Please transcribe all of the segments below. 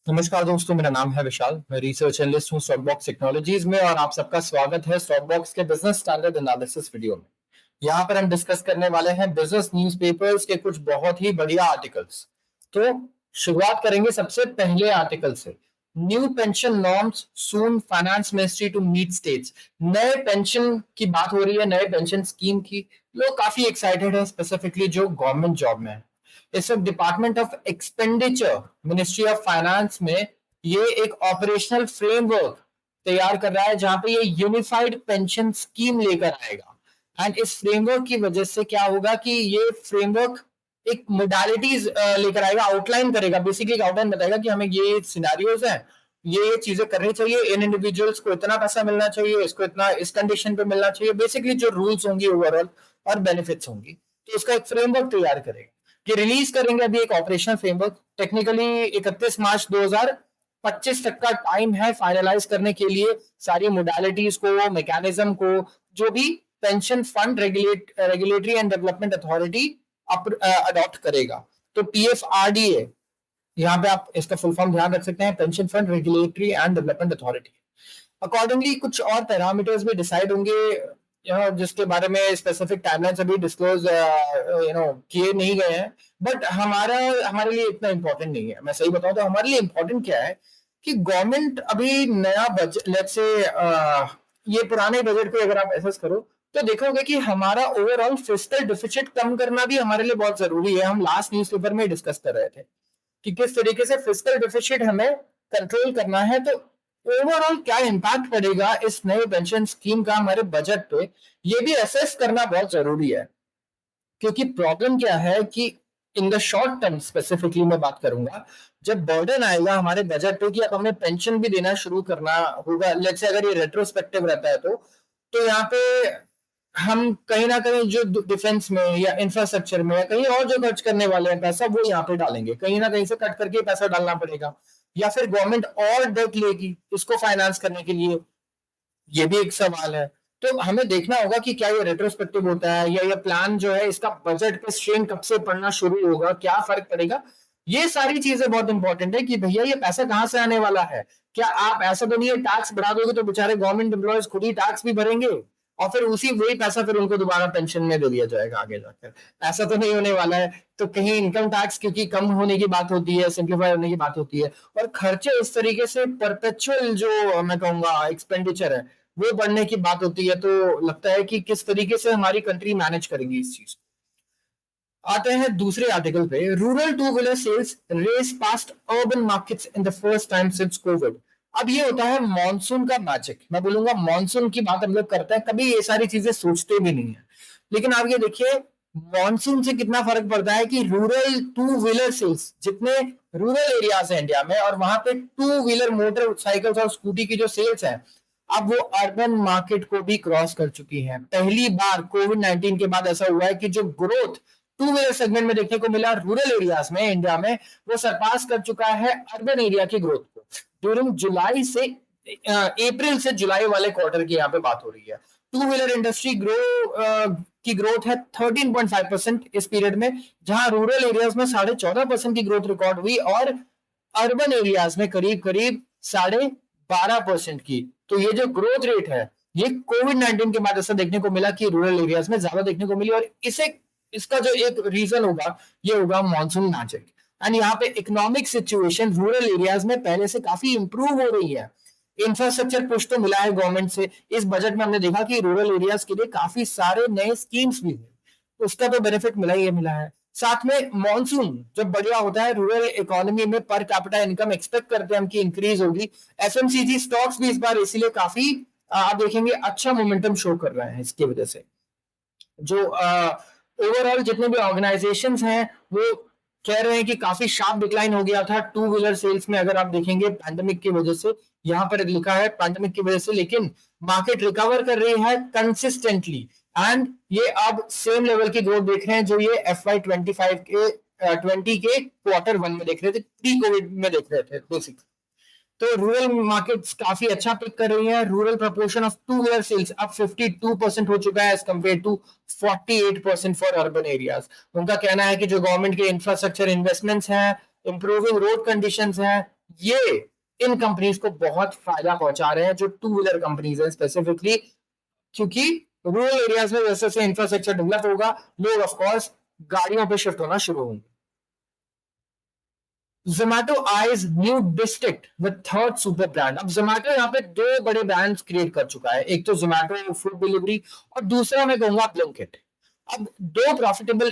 नमस्कार दोस्तों, मेरा नाम है विशाल। मैं रिसर्च एनालिस्ट हूँ स्टॉकबॉक्स टेक्नोलॉजीज में और आप सबका स्वागत है स्टॉकबॉक्स के बिजनेस स्टैंडर्ड एनालिसिस वीडियो में। यहाँ पर हम डिस्कस करने वाले हैं बिजनेस न्यूज़पेपर्स के कुछ बहुत ही बढ़िया आर्टिकल्स। तो शुरुआत करेंगे सबसे पहले आर्टिकल से। New pension norms soon finance ministry to meet states. नए पेंशन की बात हो रही है, नए पेंशन स्कीम की। लोग काफी एक्साइटेड है, स्पेसिफिकली जो गवर्नमेंट जॉब में है। इस वक्त department of expenditure, ministry of finance में ये एक ऑपरेशनल फ्रेमवर्क तैयार कर रहा है जहां पे ये यूनिफाइड पेंशन स्कीम लेकर आएगा। एंड इस फ्रेमवर्क की वजह से क्या होगा कि ये फ्रेमवर्क एक मोडालिटीज लेकर आएगा, आउटलाइन करेगा, बेसिकली एक आउटलाइन बताएगा कि हमें ये सिनेरियोज हैं, ये चीजें करनी चाहिए, इन इंडिविजुअल्स को इतना पैसा मिलना चाहिए, इसको इतना इस कंडीशन पे मिलना चाहिए, बेसिकली जो रूल्स होंगी ओवरऑल और बेनिफिट्स होंगी। तो उसका एक फ्रेमवर्क तैयार करेगा। ये रिलीज करेंगे अभी एक ऑपरेशनल फ्रेमवर्क। टेक्निकली 31 मार्च 2025 तक का टाइम है फाइनलाइज करने के लिए सारी मोडालिटीज को, मैकेनिज्म को, जो भी pension fund regulatory and development authority adopt करेगा। तो पीएफआरडीए, यहाँ पे आप इसका फुल फॉर्म ध्यान रख सकते हैं, pension fund regulatory and development authority. Accordingly कुछ और पैरामीटर्स भी डिसाइड होंगे, जिसके बारे में स्पेसिफिक टाइमलाइंस अभी डिस्क्लोज किए नहीं गए हैं। बट हमारे लिए इतना इंपॉर्टेंट नहीं है। मैं सही बताऊं तो हमारे लिए इंपॉर्टेंट क्या है कि गवर्नमेंट अभी नया बजट, लेट्स से ये पुराने बजट को अगर आप एसेस करो तो देखोगे कि हमारा ओवरऑल फिस्कल डिफिसिट कम करना भी हमारे लिए बहुत जरूरी है। हम लास्ट न्यूज़पेपर में डिस्कस कर रहे थे कि किस तरीके से फिस्कल डिफिसिट हमें कंट्रोल करना है। तो ओवरऑल क्या इम्पैक्ट पड़ेगा इस नए पेंशन स्कीम का हमारे बजट पे, ये भी असेस करना बहुत जरूरी है। क्योंकि प्रॉब्लम क्या है कि in the short term specifically मैं बात करूंगा, जब बर्डन आएगा हमारे बजट पे कि अब हमें पेंशन भी देना शुरू करना होगा, लेट्स से अगर ये रेट्रोस्पेक्टिव रहता है तो यहाँ पे हम कहीं ना कहीं जो डिफेंस में या इंफ्रास्ट्रक्चर में या कहीं और जो खर्च करने वाले हैं पैसा, वो यहाँ पे डालेंगे, कहीं ना कहीं से कट करके पैसा डालना पड़ेगा, या फिर गवर्नमेंट और डेट लेगी इसको फाइनेंस करने के लिए। ये भी एक सवाल है। तो हमें देखना होगा कि क्या ये रेट्रोस्पेक्टिव होता है या ये प्लान जो है इसका बजट पे स्ट्रेन कब से पड़ना शुरू होगा, क्या फर्क पड़ेगा। ये सारी चीजें बहुत इंपॉर्टेंट है कि भैया ये पैसा कहाँ से आने वाला है। क्या आप ऐसा तो नहीं है टैक्स बढ़ा दोगे तो बेचारे गवर्नमेंट एम्प्लॉयज खुद ही टैक्स भी भरेंगे और फिर उसी वही पैसा फिर उनको दोबारा पेंशन में दे दिया जाएगा आगे जाकर। ऐसा तो नहीं होने वाला है। तो कहीं इनकम टैक्स क्योंकि कम होने की बात होती है, सिंप्लीफाई होने की बात होती है, और खर्चे इस तरीके से परपेचुअल जो मैं कहूंगा एक्सपेंडिचर है वो बढ़ने की बात होती है। तो लगता है कि किस तरीके से हमारी कंट्री मैनेज करेगी इस चीज। आते हैं दूसरे आर्टिकल पे। Rural two wheeler sales race past urban markets in the first time since covid. अब ये होता है मॉनसून का मैजिक। मैं बोलूंगा मॉनसून की बात हम लोग करते हैं, कभी ये सारी चीजें सोचते भी नहीं है, लेकिन आप ये देखिए मॉनसून से कितना फर्क पड़ता है कि रूरल टू व्हीलर सेल्स, जितने रूरल एरियाज है इंडिया में और वहां पे टू व्हीलर मोटरसाइकिल्स और स्कूटी की जो सेल्स है, अब वो अर्बन मार्केट को भी क्रॉस कर चुकी है। पहली बार कोविड-19 के बाद ऐसा हुआ है कि जो ग्रोथ टू व्हीलर सेगमेंट में देखने को मिला रूरल एरियाज में इंडिया में, वो सरपास कर चुका है अर्बन एरिया की ग्रोथ को। ड्यूरिंग जुलाई से अप्रैल से जुलाई वाले क्वार्टर की यहाँ पे बात हो रही है। टू व्हीलर इंडस्ट्री की ग्रोथ है 13.5% इस पीरियड में, जहां रूरल एरियाज में 14.5% की ग्रोथ रिकॉर्ड हुई और अर्बन एरियाज में करीब करीब 12.5% की। तो ये जो ग्रोथ रेट है ये कोविड-19 के बाद ऐसा देखने को मिला कि रूरल एरियाज में ज्यादा देखने को मिली, और इसका जो एक रीजन होगा ये होगा मानसून मैजिक। एंड यहाँ पे इकोनॉमिक सिचुएशन रूरल एरियाज में पहले से काफी इंप्रूव हो रही है। इंफ्रास्ट्रक्चर पुश तो मिला है गवर्नमेंट से। इस बजट में हमने देखा कि रूरल एरियाज के लिए काफी सारे नए स्कीम्स भी हैं, उसका तो बेनिफिट मिला ही मिला है। साथ में मॉनसून जब बढ़िया होता है रूरल इकोनॉमी में पर कैपिटा इनकम एक्सपेक्ट करते हैं हम कि इंक्रीज होगी। एफएमसीजी स्टॉक्स भी इस बार इसीलिए काफी आप देखेंगे अच्छा मोमेंटम शो कर रहे हैं। इसकी वजह से जो ओवरऑल जितने भी ऑर्गेनाइजेशंस हैं वो कह रहे हैं कि काफी शार्प डिक्लाइन हो गया था टू व्हीलर सेल्स में, अगर आप देखेंगे पैंडेमिक की वजह से। यहाँ पर लिखा है पैंडेमिक की वजह से, लेकिन मार्केट रिकवर कर रही है कंसिस्टेंटली एंड ये अब सेम लेवल की ग्रोथ देख रहे हैं जो ये FY25 के 20 के Q1 में देख रहे थे, प्री कोविड में देख रहे थे बेसिक। तो रूरल मार्केट्स काफी अच्छा पिक कर रही है। Rural proportion of two wheeler sales अब 52% हो चुका है as compared to 48% for urban areas. उनका कहना है कि जो गवर्नमेंट के इंफ्रास्ट्रक्चर इन्वेस्टमेंट्स हैं, इंप्रूविंग रोड कंडीशंस हैं, ये इन कंपनीज को बहुत फायदा पहुंचा रहे हैं, जो टू व्हीलर कंपनीज है स्पेसिफिकली, क्योंकि रूरल एरियाज में जैसे जैसे इंफ्रास्ट्रक्चर डेवलप होगा, लोग ऑफ कोर्स गाड़ियों पे शिफ्ट होना शुरू होंगे। Zomato eyes new district with third super brand. अब जोमैटो यहाँ पे दो बड़े ब्रांड्स क्रिएट कर चुका है, एक तो जोमैटो फूड डिलीवरी और दूसरा मैं कहूंगा ब्लिंकिट। अब दो प्रॉफिटेबल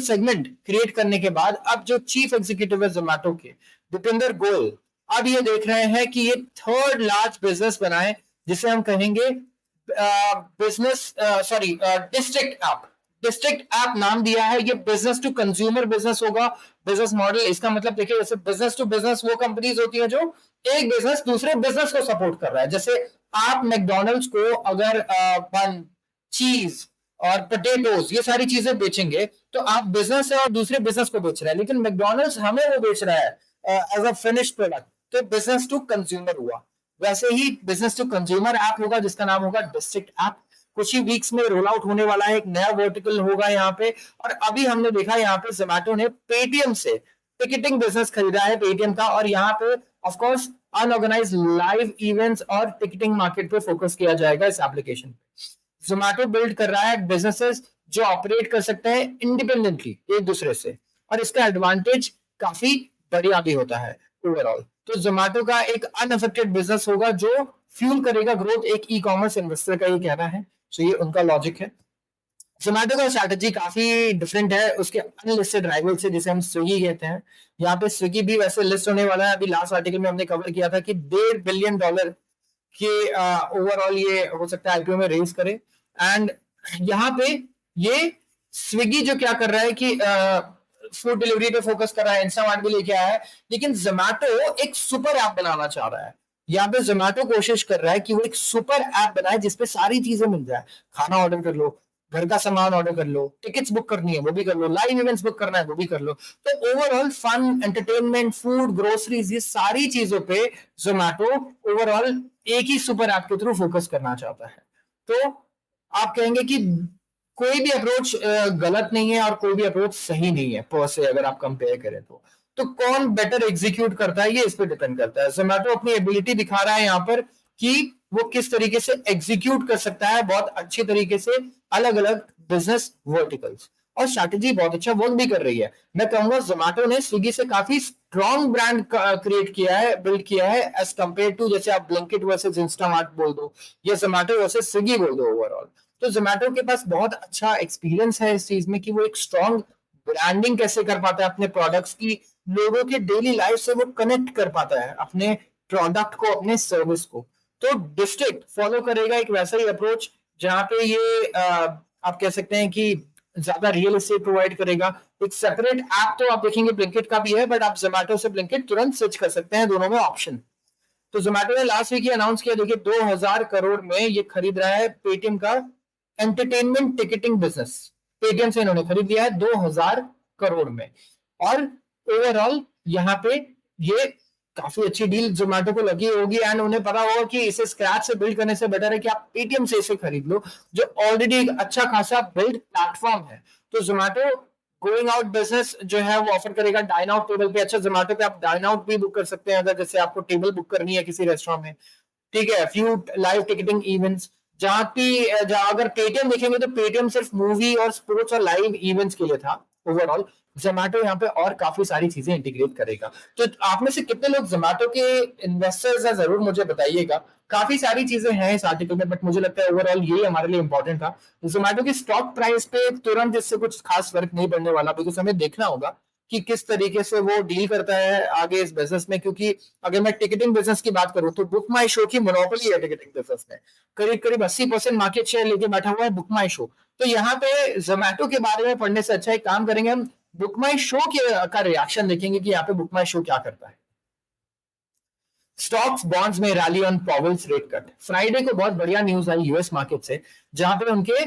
सेगमेंट क्रिएट करने के बाद अब जो चीफ एग्जीक्यूटिव है जोमैटो के, दीपेंद्र गोयल, अब ये देख रहे हैं कि ये थर्ड लार्ज बिजनेस बनाए, जिसे हम कहेंगे business sorry district app. District app नाम दिया है, ये बिजनेस टू कंज्यूमर बिजनेस होगा। बिजनेस मॉडल इसका मतलब देखिए, जैसे बिजनेस टू बिजनेस वो कंपनीज होती है जो एक बिजनेस दूसरे बिजनेस को सपोर्ट कर रहा है। जैसे आप मैकडोनल्ड्स को अगर बन, चीज और पोटेटोज ये सारी चीजें बेचेंगे, तो आप बिजनेस है और दूसरे बिजनेस को बेच रहे हैं, लेकिन मैकडोनल्ड्स हमें वो बेच रहा है एज अ फिनिश्ड प्रोडक्ट, तो बिजनेस टू कंज्यूमर हुआ। वैसे ही बिजनेस टू कंज्यूमर ऐप होगा जिसका नाम होगा डिस्ट्रिक्ट ऐप। कुछ ही वीक्स में रोल आउट होने वाला है, एक नया वर्टिकल होगा यहाँ पे। और अभी हमने देखा यहाँ पे जोमैटो ने पेटीएम से टिकटिंग बिजनेस खरीदा है पेटीएम का, और यहाँ पे of course unorganise live events और टिकटिंग मार्केट पे फोकस किया जाएगा इस एप्लीकेशन पे। जोमैटो बिल्ड कर रहा है बिजनेसेस जो ऑपरेट कर सकते हैं इंडिपेंडेंटली एक दूसरे से, और इसका एडवांटेज काफी बढ़िया भी होता है ओवरऑल। तो जोमैटो का एक अनअफेक्टेड बिजनेस होगा जो फ्यूल करेगा ग्रोथ, एक ई कॉमर्स इन्वेस्टर का ये कहना है। तो ये उनका लॉजिक है। जोमैटो का स्ट्रैटेजी काफी डिफरेंट है उसके अनलिस्टेड राइवल से, जिसे हम स्विगी कहते हैं। यहाँ पे स्विगी भी वैसे लिस्ट होने वाला है। अभी लास्ट आर्टिकल में हमने कवर किया था कि $1.5 बिलियन के ओवरऑल ये हो सकता है आईपीओ में रेज करे। एंड यहाँ पे ये स्विगी जो क्या कर रहा है कि फूड डिलीवरी पे फोकस कर रहा है, इंस्टामार्ट भी लेके आया है, लेकिन जोमैटो एक सुपर ऐप बनाना चाह रहा है। यहाँ पे जोमैटो कोशिश कर रहा है कि वो एक सुपर ऐप बनाए जिसपे सारी चीजें मिल जाए। खाना ऑर्डर कर लो, घर का सामान ऑर्डर कर लो, टिकट्स बुक करनी है वो भी कर लो, लाइव इवेंट्स बुक करना है वो भी कर लो। तो overall fun, entertainment, food, groceries, ये सारी चीजों पे जोमैटो ओवरऑल एक ही सुपर ऐप के थ्रू फोकस करना चाहता है। तो आप कहेंगे कि कोई भी अप्रोच गलत नहीं है और कोई भी अप्रोच सही नहीं है पर से, अगर आप कंपेयर करें तो कौन बेटर एग्जीक्यूट करता है ये इस पे डिपेंड करता है। जोमैटो अपनी एबिलिटी दिखा रहा है यहाँ पर कि वो किस तरीके से एग्जीक्यूट कर सकता है बहुत अच्छे तरीके से अलग अलग बिजनेस वर्टिकल्स, और स्ट्रैटेजी बहुत अच्छा वर्क भी कर रही है। मैं कहूंगा जोमैटो ने स्विगी से काफी स्ट्रॉन्ग ब्रांड क्रिएट किया है, बिल्ड किया है, एज कंपेयर टू जैसे आप ब्लिंकिट वर्सेस इंस्टामार्ट बोल दो या जोमैटो वर्सेस स्विगी बोल दो ओवरऑल। तो जोमैटो के पास बहुत अच्छा एक्सपीरियंस है इस चीज में कि वो एक स्ट्रॉन्ग ब्रांडिंग कैसे कर पाता है अपने प्रोडक्ट्स की, लोगों के डेली लाइफ से वो कनेक्ट कर पाता है अपने प्रोडक्ट को, अपने सर्विस को। तो डिस्ट्रिक्ट फॉलो करेगा एक वैसा ही अप्रोच जहां पे ये आप कह सकते हैं कि ज्यादा रियल एस्टेट प्रोवाइड करेगा। एक सेपरेट ऐप तो आप देखेंगे ब्लिंकिट का भी है, बट आप जोमैटो से ब्लिंकिट तुरंत स्विच कर सकते हैं, दोनों में ऑप्शन। तो जोमैटो ने लास्ट वीक अनाउंस किया, देखिए 2000 करोड़ में ये खरीद रहा है पेटीएम का एंटरटेनमेंट टिकटिंग बिजनेस। पेटीएम से इन्होंने खरीद लिया है 2000 करोड़ में, और ओवरऑल यहाँ पे ये काफी अच्छी डील जोमैटो को लगी होगी, एंड उन्हें पता होगा कि इसे स्क्रैच से बिल्ड करने से बेटर है कि आप पेटीएम से इसे खरीद लो, जो ऑलरेडी एक अच्छा खासा बिल्ड प्लेटफॉर्म है। तो जोमैटो गोइंग आउट बिजनेस जो है वो ऑफर करेगा डाइन आउट टेबल पे। अच्छा, जोमैटो पे आप डाइन आउट भी बुक कर सकते हैं अगर जैसे आपको टेबल बुक करनी है किसी रेस्टोरेंट में, ठीक है। फ्यू लाइव टिकटिंग इवेंट्स, जहां अगर पेटीएम देखेंगे तो पेटीएम सिर्फ मूवी और स्पोर्ट्स और लाइव इवेंट्स के लिए था। ओवरऑल जोमैटो यहाँ पे और काफी सारी चीजें इंटीग्रेट करेगा। तो आप में से कितने लोग जोमैटो के इन्वेस्टर्स हैं जरूर मुझे बताइएगा। काफी सारी चीजें हैं इस आर्टिकल में, बट मुझे लगता है ओवरऑल यही हमारे लिए इंपॉर्टेंट था। जोमैटो की स्टॉक प्राइस पे तुरंत इससे कुछ खास फर्क नहीं पड़ने वाला, बिकॉज हमें देखना होगा कि किस तरीके से वो डील करता है आगे इस बिजनेस में। क्योंकि अगर मैं टिकटिंग बिजनेस की बात करूं तो बुक माई शो की मोनोपोली है टिकटिंग बिजनेस में, करीब करीब 80% मार्केट शेयर लेके बैठा हुआ है बुक माई शो। तो यहाँ पे जोमैटो के बारे में पढ़ने से अच्छा एक काम करेंगे, हम बुक माई शो का रिएक्शन देखेंगे कि यहाँ पे बुक माई शो क्या करता है। स्टॉक्स बॉन्ड्स में rally on Powell's rate cut. Friday को बहुत बढ़िया न्यूज आई यूएस मार्केट से, जहां पे उनके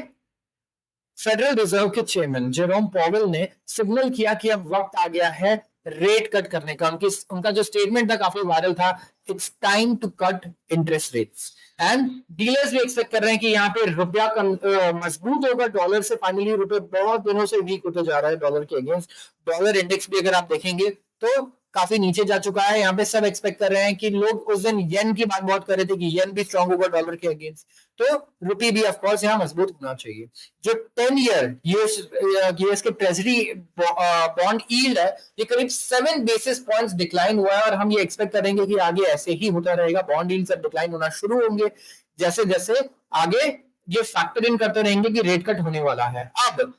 फेडरल रिजर्व के चेयरमैन जेरोम पॉवेल ने सिग्नल किया कि अब वक्त आ गया है रेट कट करने का। उनका जो स्टेटमेंट था काफी वायरल था, it's time to cut interest rates. And dealers भी एक्सपेक्ट कर रहे हैं कि यहाँ पे रुपया मजबूत होगा डॉलर से। फाइनली रुपए बहुत दिनों से वीक होते जा रहा है डॉलर के अगेंस्ट। डॉलर इंडेक्स भी अगर आप देखेंगे तो काफी नीचे जा चुका है। यहाँ पे सब एक्सपेक्ट कर रहे हैं कि लोग उस दिन येन की बात बहुत कर रहे थे कि येन भी स्ट्रांग होगा डॉलर के अगेंस्ट, तो रुपी भी ऑफकोर्स यहाँ मजबूत होना चाहिए। जो 10 ईयर यूएस के ट्रेजरी बॉन्ड यील्ड है ये करीब 7 बेसिस पॉइंट्स डिक्लाइन हुआ है, और हम ये एक्सपेक्ट करेंगे कि आगे ऐसे ही होता रहेगा, बॉन्ड यील्ड सब डिक्लाइन होना शुरू होंगे जैसे जैसे आगे ये फैक्टर इन करते रहेंगे कि रेट कट होने वाला है। अब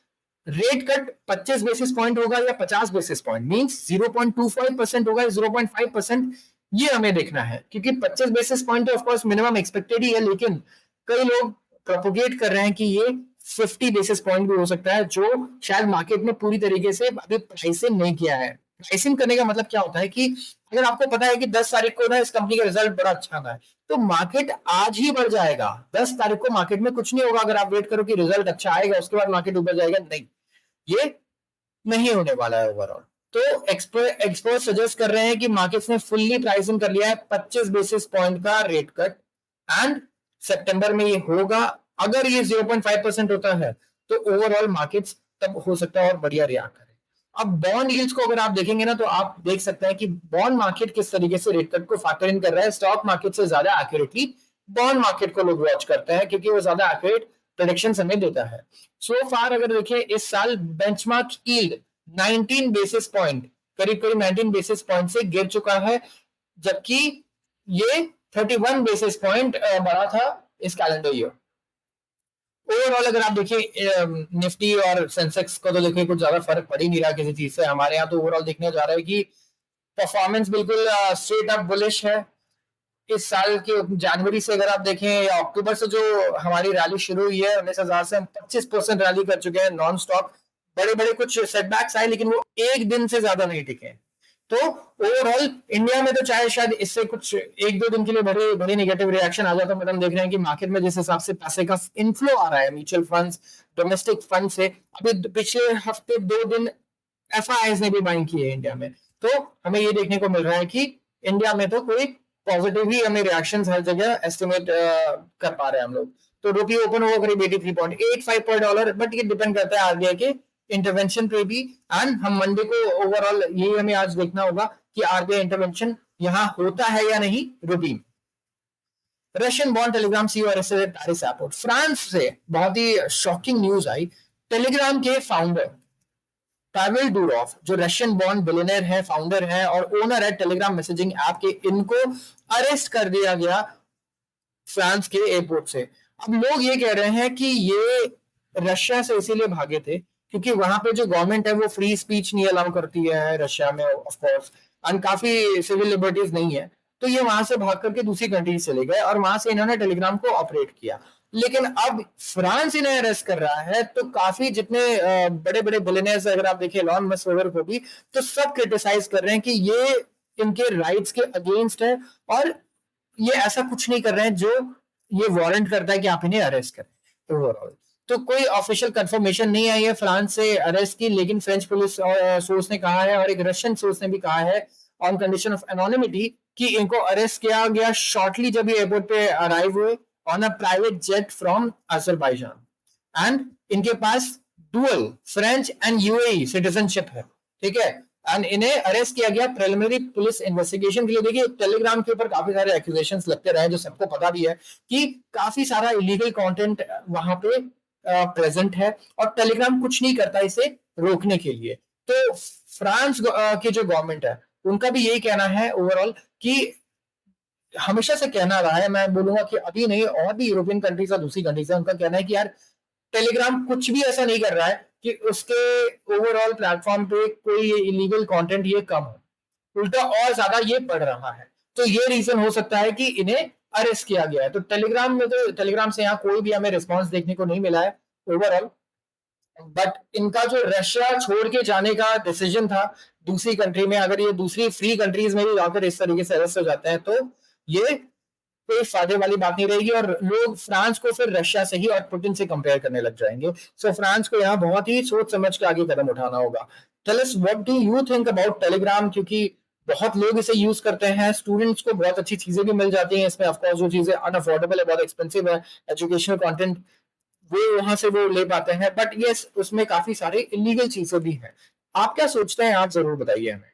रेट कट 25 बेसिस पॉइंट होगा या 50 बेसिस पॉइंट, मींस 0.25% होगा या 0.5%, ये हमें देखना है, क्योंकि 25 बेसिस पॉइंट तो ऑफ कोर्स मिनिमम एक्सपेक्टेड ही है, लेकिन कई लोग प्रोपोगेट कर रहे हैं कि ये 50 बेसिस पॉइंट भी हो सकता है, जो शायद मार्केट में पूरी तरीके से अभी प्राइसिंग नहीं किया है। प्राइसिंग करने का मतलब क्या होता है कि अगर आपको पता है कि 10 तारीख को ना इस कंपनी का रिजल्ट बड़ा अच्छा है, तो मार्केट आज ही बढ़ जाएगा। 10 तारीख को मार्केट में कुछ नहीं होगा अगर आप वेट करो कि रिजल्ट अच्छा आएगा उसके बाद मार्केट ऊपर जाएगा, नहीं, ये नहीं होने वाला है ओवरऑल। तो एक्सपर्ट सजेस्ट कर रहे हैं कि मार्केट्स ने फुल्ली प्राइसिंग कर लिया है 25 बेसिस पॉइंट का रेट कट, एंड सितंबर में ये होगा। अगर ये 0.5% होता है तो ओवरऑल मार्केट्स तब हो सकता है और बढ़िया रिएक्ट करे। अब बॉन्ड यील्ड्स को अगर आप देखेंगे ना, तो आप देख सकते हैं कि बॉन्ड मार्केट किस तरीके से रेट कट को फैक्टर इन कर रहा है। स्टॉक मार्केट से ज्यादा एक्यूरेटली बॉन्ड मार्केट को लोग वॉच करते हैं, क्योंकि वो ज्यादा एक्यूरेट प्रेडिक्शन हमें देता है। सो फार अगर देखिए इस साल बेंचमार्क यील्ड 19 बेसिस पॉइंट, करीब करीब 19 बेसिस पॉइंट से गिर चुका है, जबकि ये 31 बेसिस पॉइंट बढ़ा था इस कैलेंडर ईयर। ओवरऑल अगर आप देखिए निफ्टी और सेंसेक्स को तो देखिए कुछ ज्यादा फर्क पड़ ही नहीं रहा किसी चीज से। हमारे यहाँ तो ओवरऑल देखने जा रहा है कि परफॉर्मेंस बिल्कुल स्ट्रेट अप बुलिश है। इस साल के जनवरी से अगर आप देखें या अक्टूबर से जो हमारी रैली शुरू हुई है 19,000 से हम 25% रैली कर चुके हैं नॉन स्टॉप। बड़े बड़े कुछ सेटबैक्स आए लेकिन वो एक दिन से ज्यादा नहीं टिके। तो ओवरऑल इंडिया में तो चाहे शायद इससे कुछ एक दो दिन के लिए बड़े बड़े नेगेटिव रिएक्शन आ जाता है, हम देख रहे हैं कि मार्केट में जिस हिसाब से पैसे का इनफ्लो आ रहा है म्यूचुअल फंड्स डोमेस्टिक फंड से, अभी पिछले हफ्ते 2 दिन एफआईआईज ने भी बाइंग की है इंडिया में। तो हमें ये देखने को मिल रहा है कि इंडिया में तो कोई पॉजिटिव ही हमें रिएक्शंस हर जगह एस्टिमेट कर पा रहे हैं हम लोग। तो रुपी ओपन हुआ करीब 83.85 पर डॉलर, बट ये डिपेंड करता है आरबीआई के इंटरवेंशन पे भी। एंड हम मंडे को ओवरऑल यही हमें आज देखना होगा कि आरबीआई इंटरवेंशन यहाँ होता है या नहीं rupee. Russian bond Telegram CEO arrested Paris airport. France से बहुत ही शॉकिंग न्यूज आई। टेलीग्राम के फाउंडर पावेल डुरोव, जो रशियन बॉन्ड बिलियनर है, फाउंडर है और ओनर है टेलीग्राम मैसेजिंग ऐप के, इनको अरेस्ट कर दिया गया फ्रांस के एयरपोर्ट से। अब लोग ये कह रहे हैं कि ये रशिया से इसीलिए भागे थे क्योंकि वहां पे जो गवर्नमेंट है वो फ्री स्पीच नहीं अलाउ करती है रशिया में ऑफ कोर्स, एंड काफी सिविल लिबर्टीज नहीं है। तो ये वहां से भाग करके दूसरी कंट्रीज चले गए और वहां से इन्होंने टेलीग्राम को ऑपरेट किया। लेकिन अब फ्रांस इन्हें अरेस्ट कर रहा है, तो काफी जितने बड़े बड़े बिलियनर्स अगर आप देखिए एलन मस्क वगैरह को भी, तो सब क्रिटिसाइज कर रहे हैं कि ये इनके राइट्स के अगेंस्ट है और ये ऐसा कुछ नहीं कर रहे हैं जो ये वारंट करता है कि आप इन्हें अरेस्ट करें ओवरऑल। तो कोई ऑफिशियल कंफर्मेशन नहीं आई है फ्रांस से अरेस्ट की, लेकिन फ्रेंच पुलिस सोर्स ने कहा है और एक रशियन सोर्स ने भी कहा है ऑन कंडीशन ऑफ एनोनिमिटी कि इनको अरेस्ट किया गया शॉर्टली जब ये एयरपोर्ट पे अराइव हुए on a private jet from Azerbaijan, and इनके पास dual French and UAE citizenship है, ठीक है। एंड इन्हें अरेस्ट किया गया प्रिलिमिनरी पुलिस इन्वेस्टिगेशन के लिए। देखिए टेलीग्राम के ऊपर काफी सारे एक्यूजेशंस लगते रहे जो सबको पता भी है कि काफी सारा इलीगल कंटेंट वहां पे प्रेजेंट है और टेलीग्राम कुछ नहीं करता इसे रोकने के लिए। तो फ्रांस की जो गवर्नमेंट है उनका भी यही कहना है ओवरऑल कि हमेशा से कहना रहा है, मैं बोलूंगा कि अभी नहीं और भी यूरोपियन कंट्रीज और दूसरी कंट्रीज है, उनका कहना है कि यार टेलीग्राम कुछ भी ऐसा नहीं कर रहा है कि उसके ओवरऑल प्लेटफॉर्म पे कोई इलीगल कंटेंट ये कम हो, उल्टा और ज्यादा ये बढ़ रहा है। तो ये रीजन हो सकता है कि इन्हें अरेस्ट किया गया है। तो टेलीग्राम में तो टेलीग्राम से यहाँ कोई भी हमें रिस्पॉन्स देखने को नहीं मिला है ओवरऑल, बट इनका जो रशिया छोड़ के जाने का डिसीजन था दूसरी कंट्री में, अगर ये दूसरी फ्री कंट्रीज में भी जाकर इस तरीके से अरेस्ट हो जाते हैं तो ये कोई फायदे वाली बात नहीं रहेगी और लोग फ्रांस को फिर रशिया से ही और पुतिन से कंपेयर करने लग जाएंगे। सो फ्रांस को यहाँ बहुत ही सोच समझ के आगे कदम उठाना होगा। Tell us what do you think about Telegram, क्योंकि बहुत लोग इसे यूज करते हैं, स्टूडेंट्स को बहुत अच्छी चीजें भी मिल जाती हैं इसमें। ऑफकोर्स जो चीजें अनअफोर्डेबल है, बहुत एक्सपेंसिव है, एजुकेशनल कंटेंट वो वहां से वो ले पाते हैं, बट यस उसमें काफी सारे इलीगल चीजें भी हैं। आप क्या सोचते हैं, आप जरूर बताइए हमें।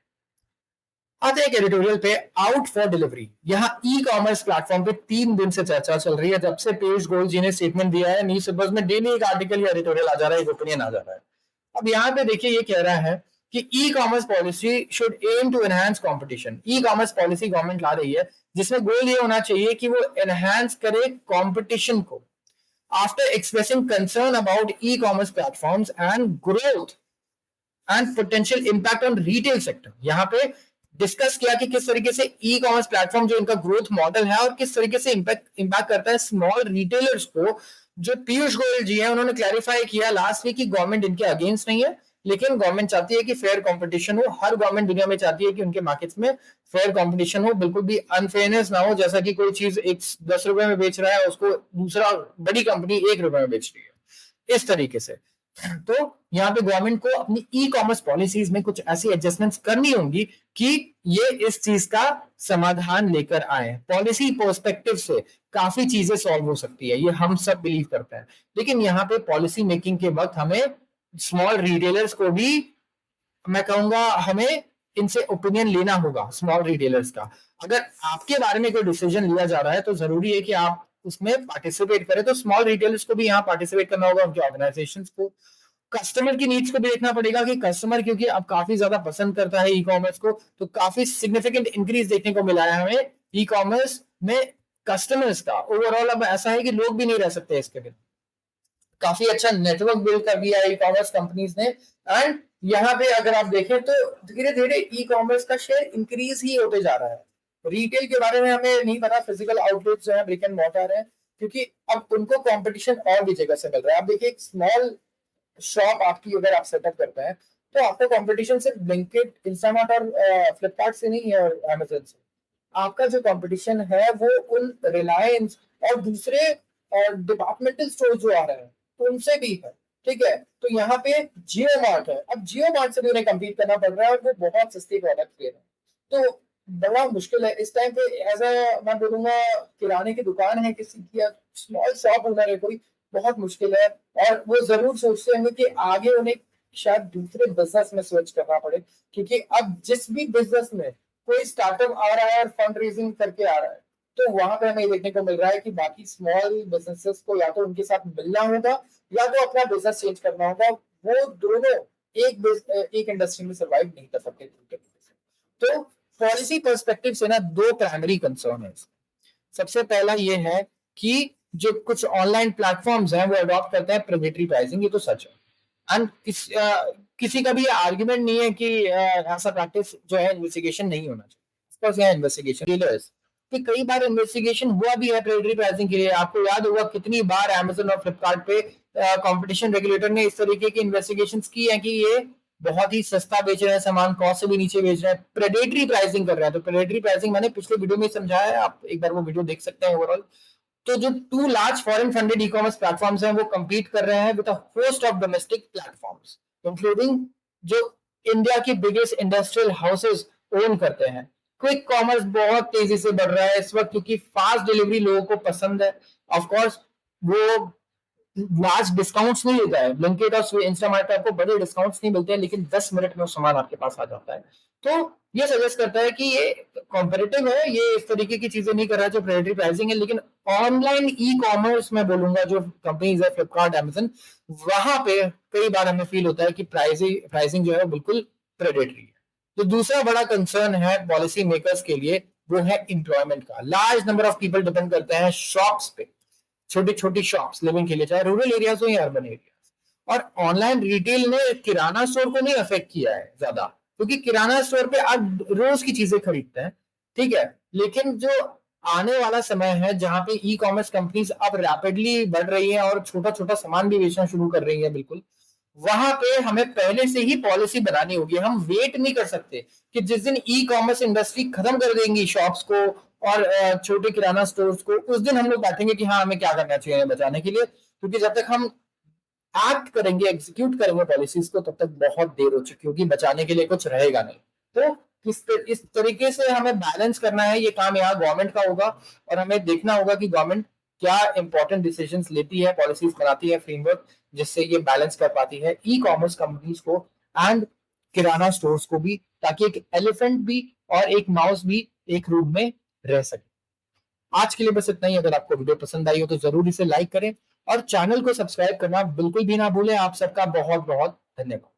आते हैं एडिटोरियल पे, आउट फॉर डिलीवरी। यहाँ ई कॉमर्स प्लेटफॉर्म पे 3 दिन से चर्चा चल रही है, जब से पीयूष गोयल जी ने स्टेटमेंट दिया है। न्यूज पेपर्स में डेली एक आर्टिकल या एडिटोरियल आ जा रहा है, एक ओपिनियन आ जा रहा है। अब यहाँ पे देखिए, ये कह रहा है कि e commerce policy should aim to enhance competition. E commerce policy government ला रही है जिसमें गोल ये होना चाहिए कि वो एनहांस करे कंपटीशन को। After expressing concern about e commerce platforms and growth and potential impact on retail sector, यहाँ पे डिस्कस किया कि किस तरीके से ई कॉमर्स प्लेटफॉर्म जो इनका ग्रोथ मॉडल है और किस तरीके से इम्पैक्ट करता है स्मॉल रिटेलर्स को। जो पीयूष गोयल जी है उन्होंने क्लैरिफाई किया लास्ट वीक कि गवर्नमेंट इनके अगेंस्ट नहीं है, लेकिन गवर्नमेंट चाहती है कि फेयर कंपटीशन हो। हर गवर्नमेंट दुनिया में चाहती है कि उनके मार्केट्स में फेयर कंपटीशन हो, बिल्कुल भी अनफेयरनेस ना हो, जैसा कि कोई चीज एक 10 रुपए में बेच रहा है उसको दूसरा बड़ी कंपनी 1 रुपए में बेच रही है, इस तरीके से। तो यहाँ पे गवर्नमेंट को अपनी ई कॉमर्स पॉलिसीज में कुछ ऐसी एडजस्टमेंट्स करनी होंगी कि ये इस चीज का समाधान लेकर आए। पॉलिसी पर्सपेक्टिव से काफी चीजें सॉल्व हो सकती है, ये हम सब बिलीव करते हैं, लेकिन यहाँ पे पॉलिसी मेकिंग के वक्त हमें स्मॉल रिटेलर्स को भी, मैं कहूंगा, हमें इनसे ओपिनियन लेना होगा स्मॉल रिटेलर्स का। अगर आपके बारे में कोई डिसीजन लिया जा रहा है तो जरूरी है कि आप उसमें पार्टिसिपेट करें। तो स्मॉल रिटेलर्स को भी यहाँ पार्टिसिपेट करना होगा, उनके ऑर्गेनाइजेशन को। कस्टमर की नीड्स को भी देखना पड़ेगा कि कस्टमर क्योंकि अब काफी ज्यादा पसंद करता है ई कॉमर्स को, तो काफी सिग्निफिकेंट इंक्रीज देखने को मिला है हमें ई कॉमर्स में कस्टमर्स का। ओवरऑल अब ऐसा है कि लोग भी नहीं रह सकते इसके बिना। काफी अच्छा नेटवर्क बिल्ड कर दिया है ई कॉमर्स कंपनीज ने। एंड यहाँ पे अगर आप देखें तो धीरे धीरे ई कॉमर्स का शेयर इंक्रीज ही होते जा रहा है। रिटेल के बारे में हमें नहीं पता, फिजिकल आउटलेट्स जो है ब्रिक एंड मॉर्टर है, क्योंकि अब उनको कंपटीशन और भी जगह से मिल रहा है। आप देखिए, एक स्मॉल शॉप आपकी अगर आप सेटअप करते हैं तो आपका कंपटीशन सिर्फ ब्लिंकिट, इंस्टामार्ट और फ्लिपकार्ट से नहीं है और अमेजन से। आपका जो कंपटीशन है वो उन रिलायंस और दूसरे डिपार्टमेंटल स्टोर जो आ रहे हैं उनसे भी है। ठीक है, तो यहाँ पे जियो मार्ट है, अब जियो मार्ट से भी उन्हें कम्पीट करना पड़ रहा है और वो बहुत सस्ती प्रोडक्ट दे रहे हैं। तो बड़ा मुश्किल है इस टाइम पे। एज अ मैं बोलूंगा, किराने की दुकान है किसी की या स्मॉल शॉप ओनर है कोई, बहुत मुश्किल है। और वो जरूर सोचते होंगे कि आगे उन्हें शायद दूसरे बिजनेस में स्विच करना पड़े, क्योंकि अब जिस भी बिजनेस में कोई स्टार्टअप आ रहा है और फंड रेजिंग करके आ रहा है, तो वहां पे हमें देखने को मिल रहा है कि बाकी स्मॉल बिजनेसेस को या तो उनके साथ मिलना होगा या तो अपना बिजनेस चेंज करना होगा। वो दोनों एक इंडस्ट्री में सर्वाइव नहीं कर सकते। तो पॉलिसी पर्सपेक्टिव से ना 2 प्राइमरी कंसर्न है। सबसे पहला ये है कि जो कुछ ऑनलाइन प्लेटफॉर्म्स हैं वो अडॉप्ट करते हैं प्रेडेटरी प्राइसिंग, ये तो सच है। एंड किसी का भी आर्गुमेंट नहीं है कि ऐसा प्रैक्टिस जो है इन्वेस्टिगेशन नहीं होना चाहिए। इन्वेस्टिगेशन कि कई बार इन्वेस्टिगेशन हुआ भी है प्रेडेटरी प्राइसिंग के लिए। आपको याद होगा कितनी बार अमेजन और फ्लिपकार्ट पे कंपटीशन रेगुलेटर ने इस तरीके की इन्वेस्टिगेशन की है कि ये बहुत ही सस्ता बेच रहे हैं सामान, कॉस्ट से भी नीचे बेच रहे हैं, प्रेडेटरी प्राइसिंग कर रहे हैं। तो प्रेडेटरी प्राइसिंग मैंने पिछले वीडियो में समझाया है, आप एक बार वो वीडियो देख सकते हैं ओवरऑल। तो जो 2 large foreign funded e commerce platforms हैं वो compete कर रहे हैं with a host of domestic platforms, including जो इंडिया की बिगेस्ट इंडस्ट्रियल हाउसेस ओन करते हैं। क्विक कॉमर्स बहुत तेजी से बढ़ रहा है इस वक्त, क्योंकि फास्ट डिलीवरी लोगों को पसंद है। ऑफ कोर्स वो लार्ज डिस्काउंट्स नहीं देता है, ब्लिंकिट और इंस्टामार्ट पे आपको बड़े डिस्काउंट्स नहीं मिलते हैं, लेकिन 10 मिनट में वो सामान आपके पास आ जाता है। तो ये सजेस्ट करता है कि ये कॉम्पिटिटिव है, ये इस तरीके की चीजें नहीं कर रहा है जो प्रेडेटरी प्राइसिंग है। लेकिन ऑनलाइन ई कॉमर्स में बोलूंगा, जो कंपनीज है फ्लिपकार्ट, अमेजन, वहां पे कई बार हमें फील होता है कि प्राइसिंग जो है बिल्कुल प्रेडेटरी है। तो दूसरा बड़ा कंसर्न है पॉलिसी मेकर्स के लिए, वो है एम्प्लॉयमेंट का। Large number of people depend करते हैं शॉप्स पे, छोटी छोटी शॉप्स लिविंग के लिए, चाहे रूरल एरियाज हो या अर्बन एरियाज। और ऑनलाइन रिटेल ने किराना स्टोर को नहीं अफेक्ट किया है ज्यादा, क्योंकि किराना स्टोर पे आप रोज की चीजें खरीदते हैं, ठीक है। लेकिन जो आने वाला समय है जहां पे ई कॉमर्स कंपनीज अब रैपिडली बढ़ रही है और छोटा छोटा सामान भी बेचना शुरू कर रही है, बिल्कुल वहां पे हमें पहले से ही पॉलिसी बनानी होगी। हम वेट नहीं कर सकते कि जिस दिन ई कॉमर्स इंडस्ट्री खत्म कर देंगी शॉप्स को और छोटे किराना स्टोर्स को, उस दिन हम लोग बैठेंगे कि हाँ हमें क्या करना चाहिए बचाने के लिए। क्योंकि जब तक हम एक्ट करेंगे, एग्जीक्यूट करेंगे पॉलिसीज को, तब तक बहुत देर हो चुकी होगी, बचाने के लिए कुछ रहेगा नहीं। तो इस तरीके से हमें बैलेंस करना है, ये काम यहाँ गवर्नमेंट का होगा और हमें देखना होगा कि गवर्नमेंट क्या इंपॉर्टेंट डिसीजंस लेती है, पॉलिसीज बनाती है, फ्रेमवर्क, जिससे ये बैलेंस कर पाती है ई कॉमर्स कंपनीज को एंड किराना स्टोर्स को भी, ताकि एक एलिफेंट भी और एक माउस भी एक रूम में रह सके। आज के लिए बस इतना ही। अगर आपको वीडियो पसंद आई हो तो जरूर इसे लाइक करें और चैनल को सब्सक्राइब करना बिल्कुल भी ना भूलें। आप सबका बहुत बहुत धन्यवाद।